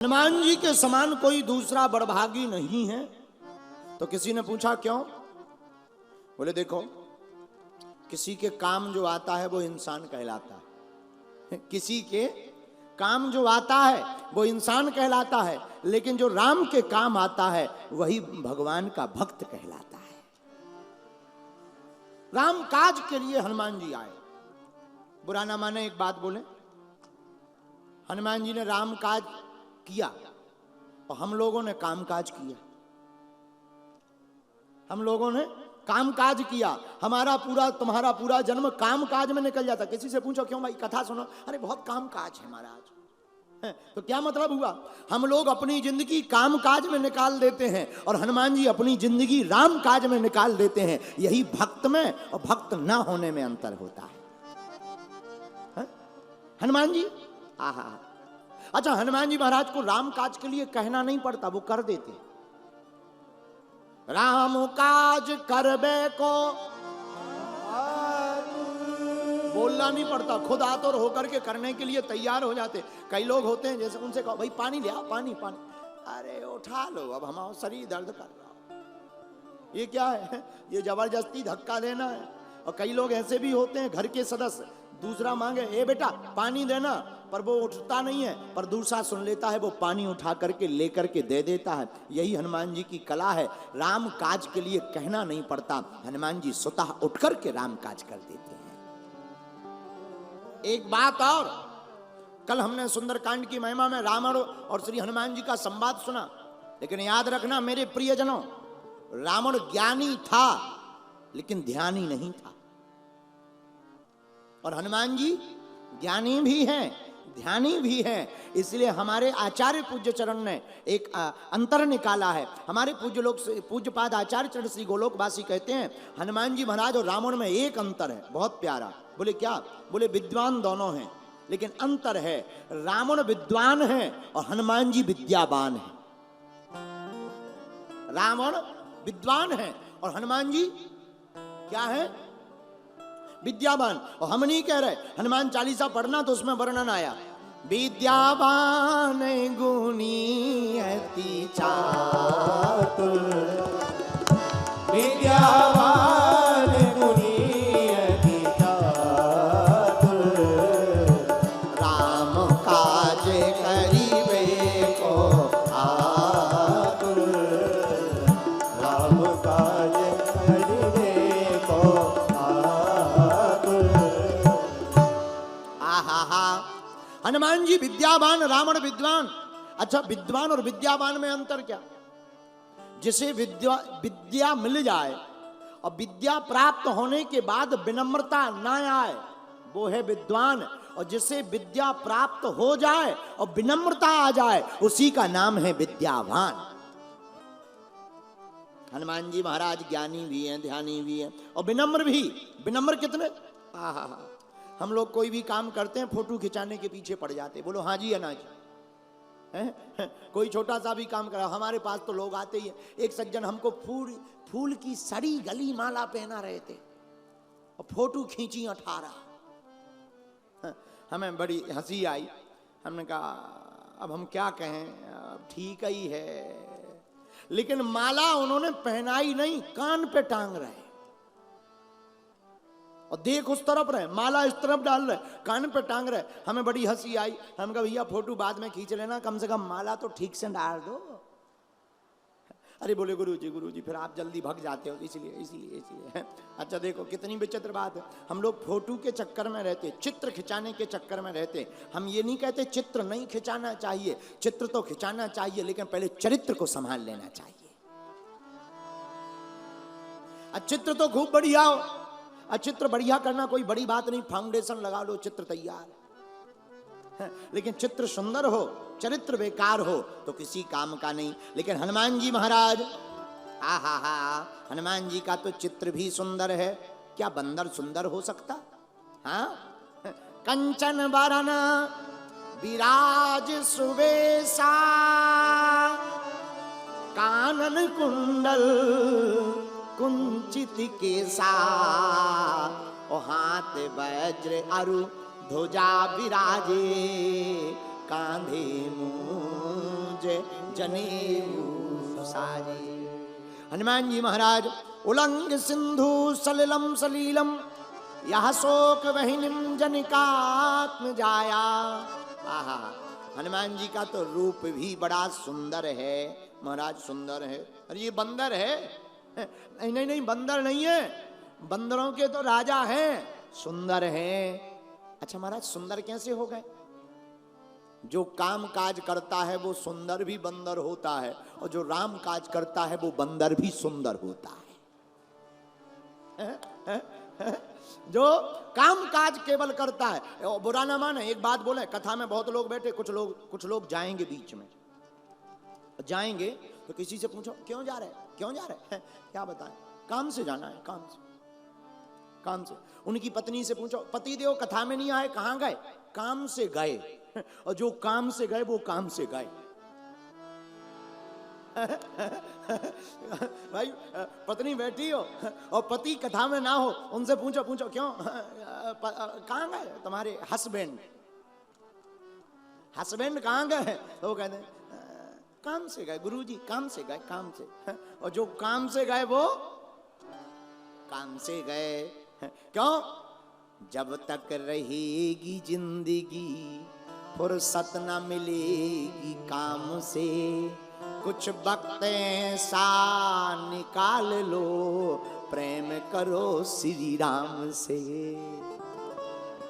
हनुमान जी के समान कोई दूसरा बड़भागी नहीं है। तो किसी ने पूछा क्यों? बोले देखो, किसी के काम जो आता है वो इंसान कहलाता है, किसी के काम जो आता है वो इंसान कहलाता है, लेकिन जो राम के काम आता है वही भगवान का भक्त कहलाता है। राम काज के लिए हनुमान जी आए। बुरा ना माने एक बात बोले, हनुमान जी ने राम काज किया और हम लोगों ने कामकाज किया। हम लोगों ने कामकाज किया। हमारा पूरा तुम्हारा पूरा जन्म कामकाज में निकल जाता। किसी से पूछो क्यों भाई कथा सुनो, अरे बहुत कामकाज है महाराज। तो क्या मतलब हुआ? हम लोग अपनी जिंदगी कामकाज में निकाल देते हैं और हनुमान जी अपनी जिंदगी राम काज में निकाल देते हैं। यही भक्त में और भक्त ना होने में अंतर होता है। हनुमान जी आहा। अच्छा, हनुमान जी महाराज को राम काज के लिए कहना नहीं पड़ता, वो कर देते। राम काज करबे को बोलना नहीं पड़ता, खुद आतुर होकर के करने के लिए तैयार हो जाते। कई लोग होते हैं जैसे उनसे कहो भाई पानी ले आओ, पानी पानी, अरे उठा लो, अब हमारा शरीर दर्द कर रहा। ये क्या है? ये जबरदस्ती धक्का देना है। और कई लोग ऐसे भी होते हैं, घर के सदस्य दूसरा मांगे ए बेटा पानी देना, पर वो उठता नहीं है, पर दूसरा सुन लेता है, वो पानी उठा करके लेकर के दे देता है। यही हनुमान जी की कला है। राम काज के लिए कहना नहीं पड़ता, हनुमान जी स्वतः उठ करके राम काज कर देते हैं। एक बात और, कल हमने सुंदरकांड की महिमा में रावण और श्री हनुमान जी का संवाद सुना, लेकिन याद रखना मेरे प्रियजनों, रावण ज्ञानी था लेकिन ध्यानी नहीं था, और हनुमान जी ज्ञानी भी हैं ध्यानी भी हैं। इसलिए हमारे आचार्य पूज्य चरण ने एक अंतर निकाला है। हमारे पूज्य लोग पूज्यपाद आचार्य चरण श्री गोलोकवासी कहते हैं हनुमान जी महाराज और रावण में एक अंतर है, बहुत प्यारा। बोले क्या? बोले विद्वान दोनों हैं, लेकिन अंतर है, रावण विद्वान है और हनुमान जी विद्यावान है। रावण विद्वान है और हनुमान जी क्या है? विद्यावान। और हम नहीं कह रहे, हनुमान चालीसा पढ़ना तो उसमें वर्णन आया, विद्यावान गुणी अति चातुर, विद्यावान गुणी अति चातुर, राम काज करिबे को आतुर, राम काज करिबे को हनुमान जी विद्यावान, रावण विद्वान। अच्छा, विद्वान और विद्यावान में अंतर क्या? जिसे विद्या मिल जाए और विद्या प्राप्त होने के बाद विनम्रता ना आए वो है विद्वान, और जिसे विद्या प्राप्त हो जाए और विनम्रता आ जाए उसी का नाम है विद्यावान। हनुमान जी महाराज ज्ञानी भी हैं, ध्यानी भी हैं और विनम्र भी। विनम्र कितने? आहा, हम लोग कोई भी काम करते हैं फोटो खिंचाने के पीछे पड़ जाते, बोलो हाँ जी या ना जी। कोई छोटा सा भी काम करा, हमारे पास तो लोग आते ही हैं। एक सज्जन हमको फूल की सड़ी गली माला पहना रहे थे और फोटो खींची 18। हमें बड़ी हंसी आई। हमने कहा अब हम क्या कहें, अब ठीक ही है, लेकिन माला उन्होंने पहनाई नहीं, कान पे टांग रहे और देख उस तरफ रहे, माला इस तरफ डाल रहे, कान पे टांग रहे। हमें बड़ी हंसी आई। हम कहा भैया फोटो बाद में खींच लेना, कम से कम माला तो ठीक से डाल दो। अरे बोले गुरुजी फिर आप जल्दी भग जाते हो, इसलिए। अच्छा देखो कितनी विचित्र बात है। हम लोग फोटो के चक्कर में रहते, चित्र खिंचाने के चक्कर में रहते। हम ये नहीं कहते चित्र नहीं खिंचाना चाहिए, चित्र तो खिंचाना चाहिए, लेकिन पहले चरित्र को संभाल लेना चाहिए। चित्र तो खूब बढ़िया हो, चित्र बढ़िया करना कोई बड़ी बात नहीं, फाउंडेशन लगा लो, चित्र तैयार। लेकिन चित्र सुंदर हो, चरित्र बेकार हो तो किसी काम का नहीं। लेकिन हनुमान जी महाराज आहा, हनुमान जी का तो चित्र भी सुंदर है। क्या बंदर सुंदर हो सकता? हाँ, कंचन बरन विराज सुबेसा, कानन कुंडल कुंचित केसा, ओ हाथ वज्र अरु ध्वजा विराजे, कांधे मुझे जनेऊ साजे। हनुमान जी महाराज उलंग सिंधु सलिलम सलीलम यह शोक वहिनीम जनिकात्म जाया। आहा, हनुमान जी का तो रूप भी बड़ा सुंदर है महाराज, सुंदर है। अरे ये बंदर है? नहीं नहीं नहीं, बंदर नहीं है, बंदरों के तो राजा हैं, सुंदर हैं। अच्छा महाराज, सुंदर कैसे हो गए? जो काम काज करता है वो सुंदर भी बंदर होता है, और जो राम काज करता है वो बंदर भी सुंदर होता है। जो काम काज केवल करता है, बुरा ना माने, एक बात बोले, कथा में बहुत लोग बैठे, कुछ लोग जाएंगे, बीच में जाएंगे तो किसी से पूछो क्यों जा रहे, क्यों जा रहे? क्या बताएं, काम से जाना है, काम से। उनकी पत्नी से पूछो, पति देव कथा में नहीं आए, कहां गए? काम से गए। और जो काम से गए वो काम से गए। भाई पत्नी बैठी हो और पति कथा में ना हो, उनसे पूछो क्यों, कहां गए तुम्हारे हस्बैंड कहां गए? तो वो कहते हैं काम से गए गुरुजी, काम से गए, काम से। और जो काम से गए वो काम से गए। क्यों? जब तक रहेगी जिंदगी फुर्सत न मिलेगी काम से, कुछ वक्त ऐसा निकाल लो, प्रेम करो श्री राम से।